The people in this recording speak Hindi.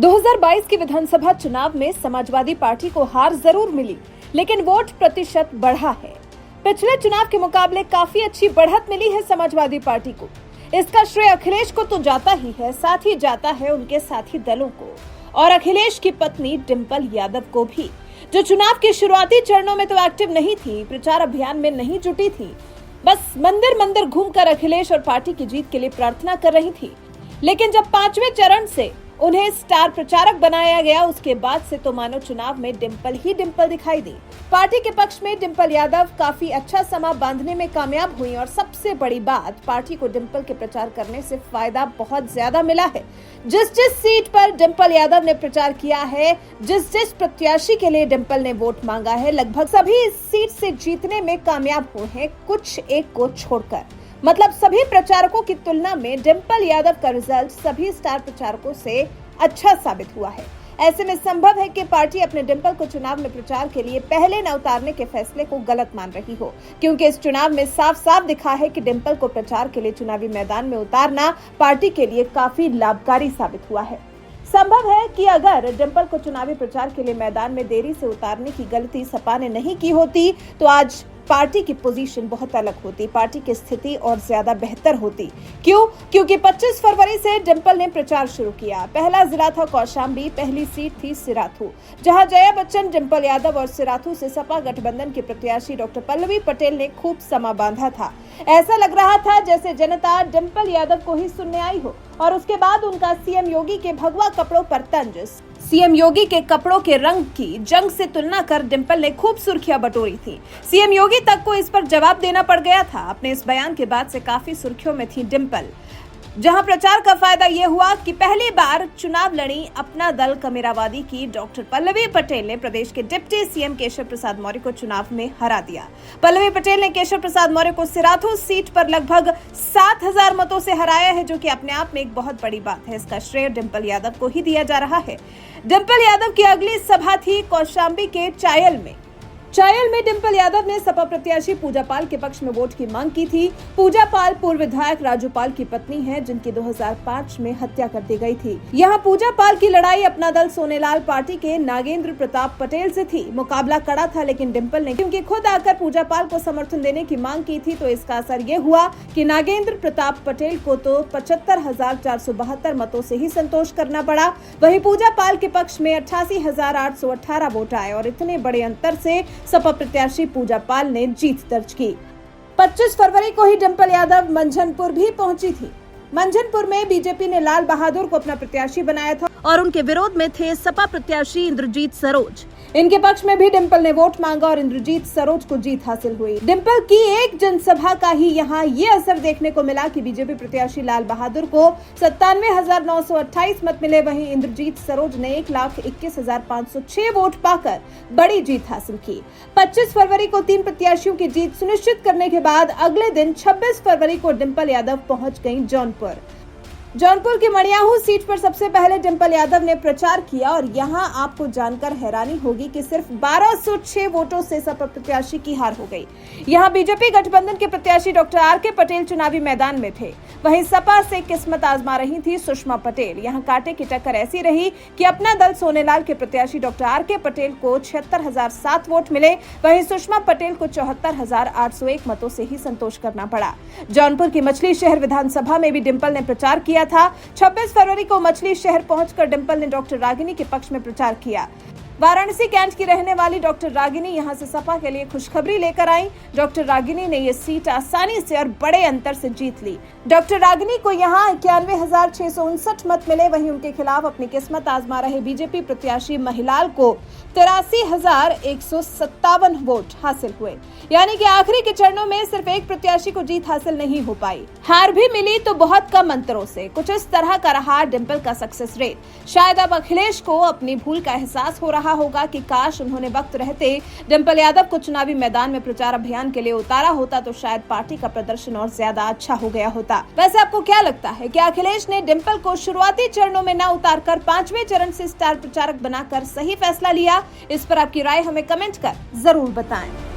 2022 के विधानसभा चुनाव में समाजवादी पार्टी को हार जरूर मिली, लेकिन वोट प्रतिशत बढ़ा है। पिछले चुनाव के मुकाबले काफी अच्छी बढ़त मिली है समाजवादी पार्टी को। इसका श्रेय अखिलेश को तो जाता ही है, साथ ही जाता है उनके साथी दलों को और अखिलेश की पत्नी डिंपल यादव को भी, जो चुनाव के शुरुआती चरणों में तो एक्टिव नहीं थी, प्रचार अभियान में नहीं जुटी थी, बस मंदिर मंदिर घूमकर अखिलेश और पार्टी की जीत के लिए प्रार्थना कर रही थी। लेकिन जब 5वें चरण से उन्हें स्टार प्रचारक बनाया गया, उसके बाद से तो मानो चुनाव में डिंपल ही डिंपल दिखाई दी। पार्टी के पक्ष में डिंपल यादव काफी अच्छा समा बांधने में कामयाब हुई और सबसे बड़ी बात, पार्टी को डिंपल के प्रचार करने से फायदा बहुत ज्यादा मिला है। जिस सीट पर डिंपल यादव ने प्रचार किया है, जिस प्रत्याशी के लिए डिंपल ने वोट मांगा है, लगभग सभी इस सीट से जीतने में कामयाब हुए हैं, कुछ एक को छोड़कर। मतलब सभी प्रचारकों की तुलना में डिंपल यादव का रिजल्ट सभी स्टार प्रचारकों से अच्छा साबित हुआ है। ऐसे में संभव है कि पार्टी अपने डिंपल को चुनाव में प्रचार के लिए पहले न उतारने के फैसले को गलत मान रही हो, क्योंकि इस चुनाव में साफ साफ दिखा है कि डिंपल को प्रचार के लिए चुनावी मैदान में उतारना पार्टी के लिए काफी लाभकारी साबित हुआ है। संभव है कि अगर डिंपल को चुनावी प्रचार के लिए मैदान में देरी से उतारने की गलती सपा ने नहीं की होती, तो आज पार्टी की पोजीशन बहुत अलग होती, पार्टी की स्थिति और ज्यादा बेहतर होती। क्यों? क्योंकि 25 फरवरी से डिंपल ने प्रचार शुरू किया। पहला जिला था कौशाम्बी, पहली सीट थी सिराथू, जहां जया बच्चन, डिंपल यादव और सिराथू से सपा गठबंधन की प्रत्याशी डॉक्टर पल्लवी पटेल ने खूब समा बांधा था। ऐसा लग रहा था जैसे जनता डिंपल यादव को ही सुनने आई हो और उसके बाद उनका सीएम योगी के भगवा कपड़ों पर तंज, सीएम योगी के कपड़ों के रंग की जंग से तुलना कर डिंपल ने खूब सुर्खियां बटोरी थी। सीएम योगी तक को इस पर जवाब देना पड़ गया था। अपने इस बयान के बाद से काफी सुर्खियों में थी डिंपल, जहां प्रचार का फायदा यह हुआ कि पहली बार चुनाव लड़ी अपना दल कमेरावादी की डॉक्टर पल्लवी पटेल ने प्रदेश के डिप्टी सीएम केशव प्रसाद मौर्य को चुनाव में हरा दिया। पल्लवी पटेल ने केशव प्रसाद मौर्य को सिराथू सीट पर लगभग 7,000 मतों से हराया है, जो कि अपने आप में एक बहुत बड़ी बात है। इसका श्रेय डिंपल यादव को ही दिया जा रहा है। डिंपल यादव की अगली सभा थी कौशाम्बी के चायल में डिंपल यादव ने सपा प्रत्याशी पूजा पाल के पक्ष में वोट की मांग की थी। पूजा पाल पूर्व विधायक राजू पाल की पत्नी है, जिनकी 2005 में हत्या कर दी गई थी। यहाँ पूजा पाल की लड़ाई अपना दल सोनेलाल पार्टी के नागेंद्र प्रताप पटेल से थी। मुकाबला कड़ा था, लेकिन डिंपल ने क्योंकि खुद आकर पूजा पाल को समर्थन देने की मांग की थी, तो इसका असर ये हुआ कि नागेंद्र प्रताप पटेल को तो 75,472 मतों से ही संतोष करना पड़ा। वहीं पूजा पाल के पक्ष में 88,818 वोट आए और इतने बड़े अंतर से सपा प्रत्याशी पूजा पाल ने जीत दर्ज की। 25 फरवरी को ही डिंपल यादव मंझनपुर भी पहुंची थी। मंझनपुर में बीजेपी ने लाल बहादुर को अपना प्रत्याशी बनाया था और उनके विरोध में थे सपा प्रत्याशी इंद्रजीत सरोज। इनके पक्ष में भी डिंपल ने वोट मांगा और इंद्रजीत सरोज को जीत हासिल हुई। डिंपल की एक जनसभा का ही यहाँ ये असर देखने को मिला कि बीजेपी प्रत्याशी लाल बहादुर को 97,928 मत मिले, वहीं इंद्रजीत सरोज ने 1,21,506 वोट पाकर बड़ी जीत हासिल की। 25 फरवरी को 3 प्रत्याशियों की जीत सुनिश्चित करने के बाद अगले दिन 26 फरवरी को डिंपल यादव पहुंच गयी जौनपुर की मड़ियाहू सीट पर सबसे पहले डिंपल यादव ने प्रचार किया और यहां आपको जानकर हैरानी होगी कि सिर्फ 1206 वोटों से सपा प्रत्याशी की हार हो गई। यहां बीजेपी गठबंधन के प्रत्याशी डॉक्टर आर.के. पटेल चुनावी मैदान में थे। वहीं सपा से किस्मत आजमा रही थी सुषमा पटेल। यहां कांटे की टक्कर ऐसी रही कि अपना दल सोनेलाल के प्रत्याशी डॉक्टर आर.के. पटेल को 76,007 वोट मिले, वहीं सुषमा पटेल को 74,801 मतों से ही संतोष करना पड़ा। जौनपुर की मछली शहर विधानसभा में भी डिंपल ने प्रचार किया था। 26 फरवरी को मछली शहर पहुंचकर डिंपल ने डॉक्टर रागिनी के पक्ष में प्रचार किया। वाराणसी कैंट की रहने वाली डॉक्टर रागिनी यहां से सपा के लिए खुशखबरी लेकर आई। डॉक्टर रागिनी ने ये सीट आसानी से और बड़े अंतर से जीत ली। डॉक्टर रागिनी को यहां 91,659 मत मिले, वहीं उनके खिलाफ अपनी किस्मत आजमा रहे बीजेपी प्रत्याशी महिलाल को 83,157 वोट हासिल हुए। यानी कि आखिरी के चरणों में सिर्फ एक प्रत्याशी को जीत हासिल नहीं हो पाई। हार भी मिली तो बहुत कम अंतरों से। कुछ इस तरह का रहा डिंपल का सक्सेस रेट। शायद अब अखिलेश को अपनी भूल का एहसास हो रहा होगा कि काश उन्होंने वक्त रहते डिंपल यादव को चुनावी मैदान में प्रचार अभियान के लिए उतारा होता, तो शायद पार्टी का प्रदर्शन और ज्यादा अच्छा हो गया होता। वैसे आपको क्या लगता है कि अखिलेश ने डिंपल को शुरुआती चरणों में न उतारकर 5वें चरण से स्टार प्रचारक बनाकर सही फैसला लिया? इस पर आपकी राय हमें कमेंट कर जरूर बताएं।